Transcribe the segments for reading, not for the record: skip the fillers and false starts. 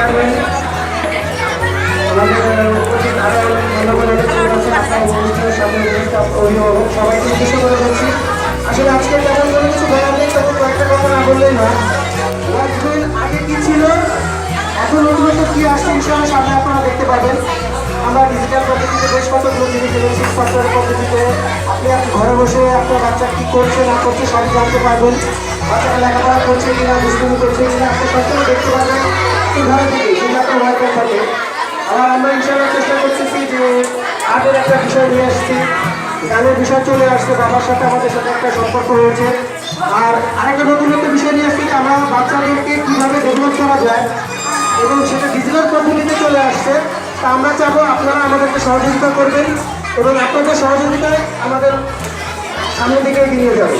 Chairman আমাদের উপস্থিত আরো অভিভাবক সবাইকে উদ্দেশ্য করে বলছি, আসলে আজকে তেমন কোনো কিছু বলার নেই, তখন কয়েকটা কথা না বললেই না। আগে কি ছিল, এখন নতুন কি আসছে ইনশাআল্লাহ সামনে আপনারা দেখতে পাবেন। আমরা ডিজিটাল পদ্ধতিতে বেশ কতগুলো জিনিস এনেছি, সফটওয়্যার পদ্ধতিতে আপনি ঘরে বসে আপনার বাচ্চা কি করছে না করছে সব জানতে পারবেন। বাচ্চারা লেখাপড়া করছে কিনা, দুষ্কর্ম করছে কিনা আপনি সবসময় দেখতে পারবেন এই ঘরে থেকে, যদি আপনার ওয়াইফাই থাকে। আবার আমরা ইনশাআল্লাহ চেষ্টা করতেছি যে আর্টের একটা বিষয় নিয়ে আসছি, গানের বিষয় চলে আসছে, বাবার সাথে আমাদের সাথে একটা সম্পর্ক রয়েছে। আর আরেকটা নতুন একটা বিষয় নিয়ে আসছি যে আমরা বাচ্চাদেরকে কীভাবে ডেভেলপ করা যায় এবং সেটা ডিজিটাল পদ্ধতিতে চলে আসছে। তা আমরা চাবো আপনারা আমাদেরকে সহযোগিতা করবেন এবং আপনাদের সহযোগিতায় আমাদের সামনের দিকে এগিয়ে নিয়ে যাবে।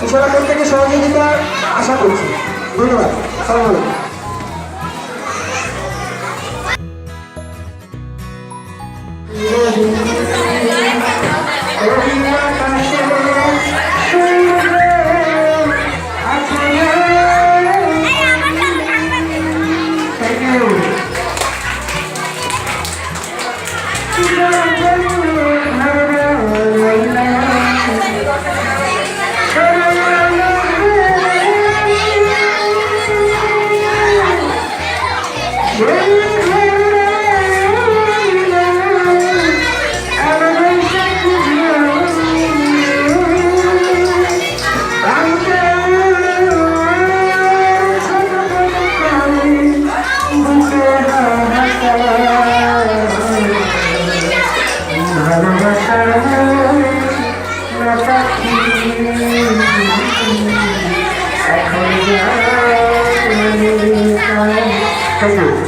ইনশাআল্লাহ প্রত্যেকে সহযোগিতা আশা করছি। ধন্যবাদ। আসসালামু আলাইকুম। Thank you.